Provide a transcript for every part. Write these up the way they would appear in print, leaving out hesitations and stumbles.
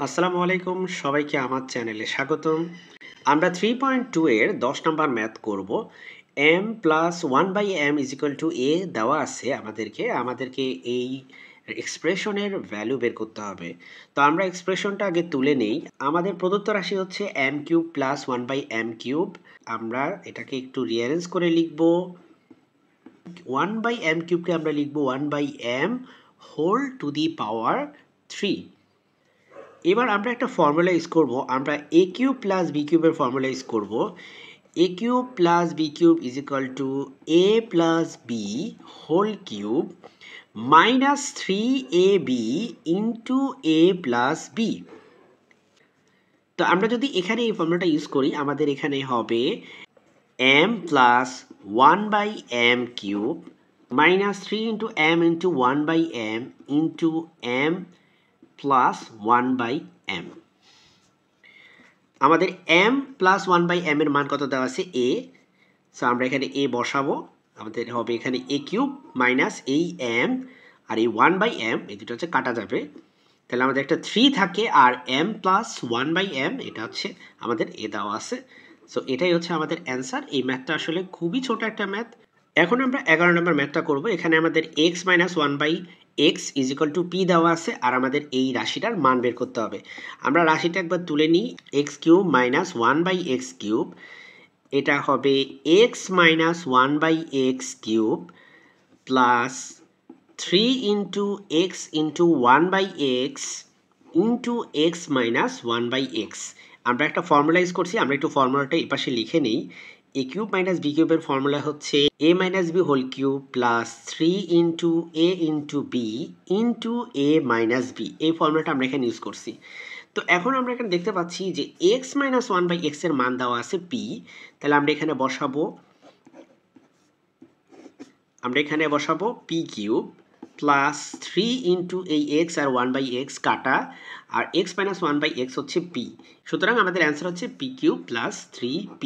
আসসালামু আলাইকুম, সবাইকে আমার চ্যানেলে স্বাগতম। আমরা 3.2 এর 10 নাম্বার ম্যাথ করব। m plus 1/m is equal to a দেওয়া আছে আমাদেরকে এই এক্সপ্রেশনের ভ্যালু বের করতে হবে। তো আমরা এক্সপ্রেশনটা আগে তুলে নেই। আমাদের প্রদত্ত রাশি হচ্ছে m cube plus 1/m cube. আমরা এটাকে একটু রিঅ্যারেঞ্জ করে লিখব। 1/m কিউবকে আমরা লিখব 1/m হোল টু দি পাওয়ার 3। এবার আমরা একটা ফর্মুলা ইউজ করব। আমরা a কিউব প্লাস b কিউবের ফর্মুলা ইউজ করব। a cube plus b cube is equal to a plus b whole cube minus 3ab into a plus b। তো আমরা যদি এখানে এই ফর্মুলাটা ইউজ করি, আমাদের এখানে হবে m plus 1/m cube minus 3 into m into 1/m into m plus 1/m। আমাদের m প্লাস 1/m এর মান কত দেওয়া আছে? a। সো আমরা এখানে a বসাবো। আমাদের হবে এখানে a কিউব মাইনাস এই m আর এই 1/m, এই দুটো হচ্ছে কাটা যাবে। তাহলে আমাদের একটা 3 থাকে আর m প্লাস 1/m এটা হচ্ছে আমাদের a দেওয়া আছে। সো এটাই হচ্ছে আমাদের অ্যান্সার। এই ম্যাথটা আসলে খুবই ছোট একটা ম্যাথ। এখন আমরা 11 নম্বর ম্যাথটা করব। এখানে আমাদের x minus 1/x is equal two p দেওয়া আছে আর আমাদের এই রাশিটার মান বের করতে হবে। আমরা রাশিটা একবার তুলে নিই। x cube minus 1/x cube, এটা হবে x minus 1/x cube plus 3 into x into 1/x into x minus 1/x। আমরা একটা ফর্মুলা ইউজ করছি, আমরা একটু ফর্মুলাটা এই পাশে লিখে নিই। a কিউব মাইনাস b কিউবের ফর্মুলা হচ্ছে a minus b whole cube plus 3 into a into b into a minus b। এই ফর্মুলাটা আমরা এখানে ইউজ করছি। তো এখন আমরা এখানে দেখতে পাচ্ছি যে x মাইনাস 1/x এর মান দেওয়া আছে p। তাহলে আমরা এখানে বসাবো p কিউব প্লাস 3 ইন্টু এই x আর 1/x কাটা আর x মাইনাস 1/x হচ্ছে p। সুতরাং আমাদের অ্যান্সার হচ্ছে p কিউব প্লাস 3p।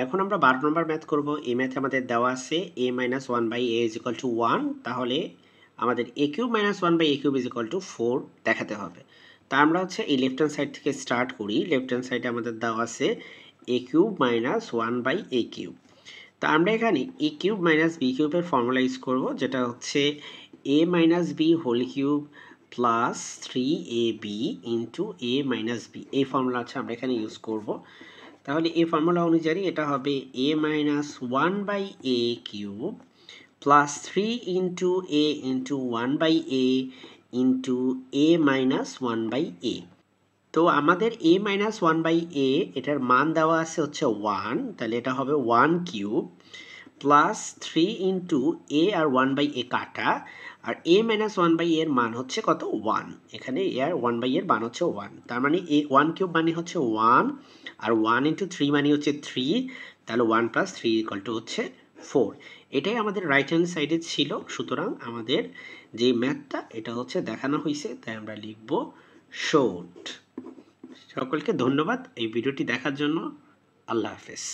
এখন আমরা 12 নম্বর ম্যাথ করব। এই ম্যাথে আমাদের দেওয়া আছে a minus 1/a is equal two 1। তাহলে আমাদের a cube minus 1/a cube is equal two 4 দেখাতে হবে। তা আমরা হচ্ছে এই লেফট হ্যান্ড সাইড থেকে স্টার্ট করি। লেফট হ্যান্ড সাইডে আমাদের দেওয়া আছে a cube minus 1/a cube. তা আমরা এখানে a কিউব মাইনাস b কিউবের ফর্মুলা ইউজ করব, যেটা হচ্ছে a minus b whole cube plus 3ab into a minus b। এই ফর্মুলা হচ্ছে আমরা এখানে ইউজ করব। তাহলে এই ফর্মুলা অনুযায়ী এটা হবে a minus 1/a cube plus 3 into a into 1/a into a minus 1/a। তো আমাদের a মাইনাস 1/a এটার মান দেওয়া আছে হচ্ছে 1, তাহলে এটা হবে 1 কিউব প্লাস 3 ইন্টু a আর 1/a কাটা আর a মাইনাস 1/a এর মান হচ্ছে কত? 1। এখানে a আর 1/a এর মান হচ্ছে 1, তার মানে a 1 কিউব মানে হচ্ছে 1 আর 1 ইন্টু 3 মানে হচ্ছে 3। তাহলে 1 প্লাস 3 ইকুয়াল টু হচ্ছে 4। এটাই আমাদের রাইট হ্যান্ড সাইডে ছিল। সুতরাং আমাদের যে ম্যাথটা এটা হচ্ছে দেখানো হয়েছে, তাই আমরা লিখব শোড। সকলকে ধন্যবাদ এই ভিডিওটি দেখার জন্য। আল্লাহ হাফেজ।